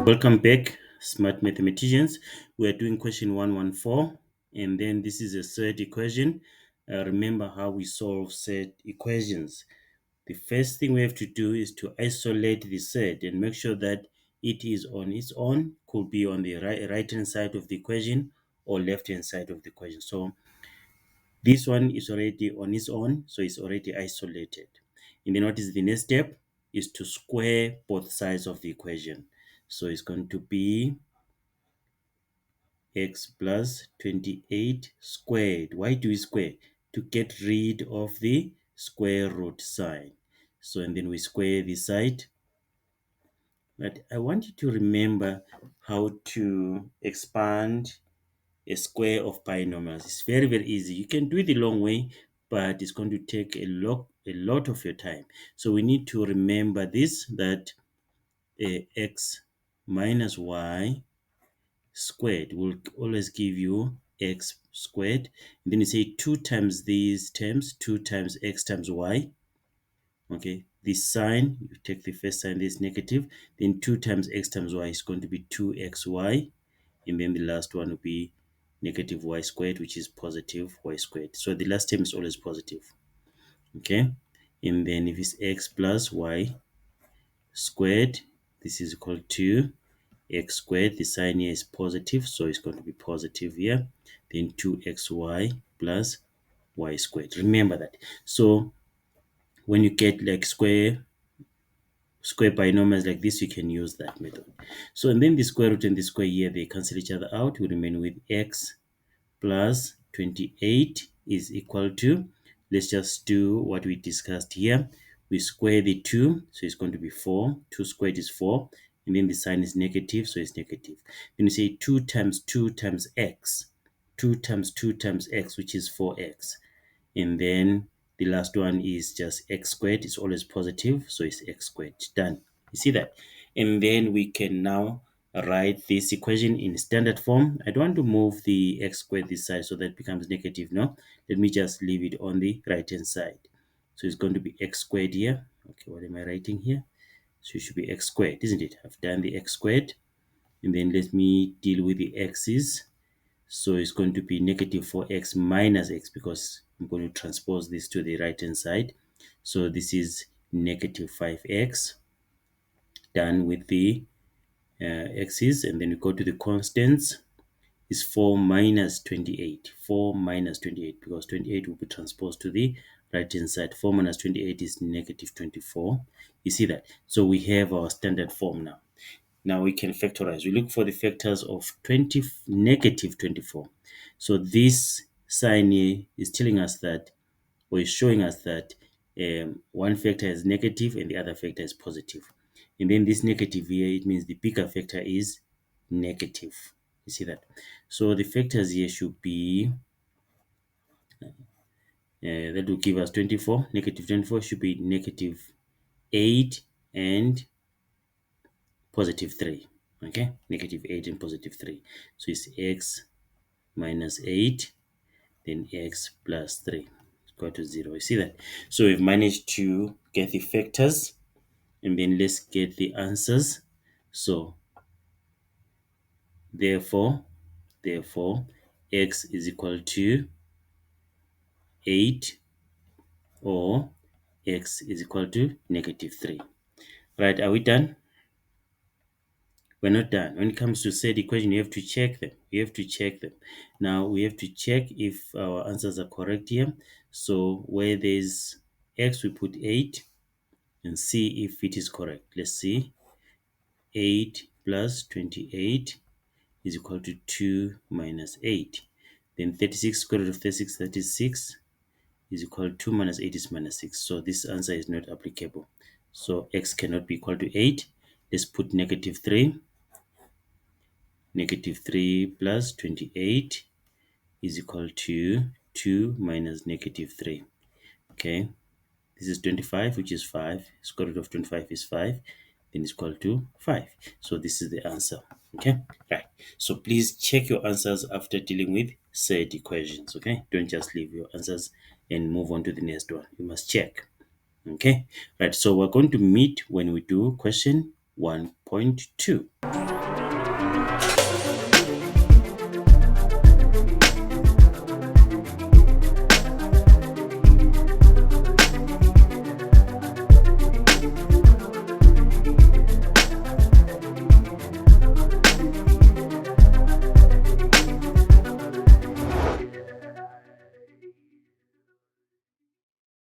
Welcome back, smart mathematicians. We are doing question 114, and then this is a third equation. Remember how we solve set equations. The first thing we have to do is to isolate the set and make sure that it is on its own, could be on the right hand side of the equation or left hand side of the equation. So this one is already on its own, so it's already isolated. And then what is the next step? Is to square both sides of the equation. So it's going to be x plus 28 squared. Why do we square? To get rid of the square root sign. So, and then we square this side. But I want you to remember how to expand a square of binomials. It's very, very easy. You can do it the long way, but it's going to take a lot of your time. So we need to remember this, that x minus y squared will always give you x squared. And then you say 2 times these terms, 2 times x times y. Okay, this sign, you take the first sign, this negative, then 2 times x times y is going to be 2xy. And then the last one will be negative y squared, which is positive y squared. So the last term is always positive. Okay, and then if it's x plus y squared, this is equal to x squared. The sign here is positive, so it's going to be positive here. Then 2xy plus y squared. Remember that. So when you get like square binomials like this, you can use that method. So and then the square root and the square here, they cancel each other out. We remain with x plus 28 is equal to, let's just do what we discussed here. We square the 2, so it's going to be 4. 2 squared is 4. And then the sign is negative, so it's negative. Then you say 2 times 2 times x. 2 times 2 times x, which is 4x. And then the last one is just x squared. It's always positive, so it's x squared. Done. You see that? And then we can now write this equation in standard form. I don't want to move the x squared this side so that it becomes negative. No, let me just leave it on the right hand side. So it's going to be x squared here. Okay, what am I writing here? So it should be x squared, isn't it? I've done the x squared. And then let me deal with the x's. So it's going to be negative 4x minus x, because I'm going to transpose this to the right hand side. So this is negative 5x. Done with the x's, and then we go to the constants. Is 4 minus 28. 4 minus 28, because 28 will be transposed to the right hand side. 4 minus 28 is negative 24. You see that? So we have our standard form now. Now we can factorize. We look for the factors of negative 24. So this sign here is telling us that, or is showing us that one factor is negative and the other factor is positive. And then this negative here, it means the bigger factor is negative. You see that? So the factors here should be, that will give us 24. Negative 24 should be negative 8 and positive 3. Okay, negative 8 and positive 3. So it's x minus 8, then x plus 3 equal to 0. You see that? So we've managed to get the factors, and then let's get the answers. So therefore x is equal to 8, or x is equal to negative 3. Right, are we done? We're not done. When it comes to said equation, you have to check them. Now we have to check if our answers are correct here. So where there's x, we put 8 and see if it is correct. Let's see. 8 plus 28 is equal to 2 minus 8. Then 36 square root of 36, that is 6, is equal to 2 minus 8 is minus 6. So this answer is not applicable. So x cannot be equal to 8. Let's put negative 3. Negative 3 plus 28 is equal to 2 minus negative 3. Okay, this is 25, which is 5. Square root of 25 is 5. Then it's equal to 5. So this is the answer. Okay, right. So please check your answers after dealing with said equations. Okay, don't just leave your answers and move on to the next one. You must check. Okay, right. So we're going to meet when we do question 1.2.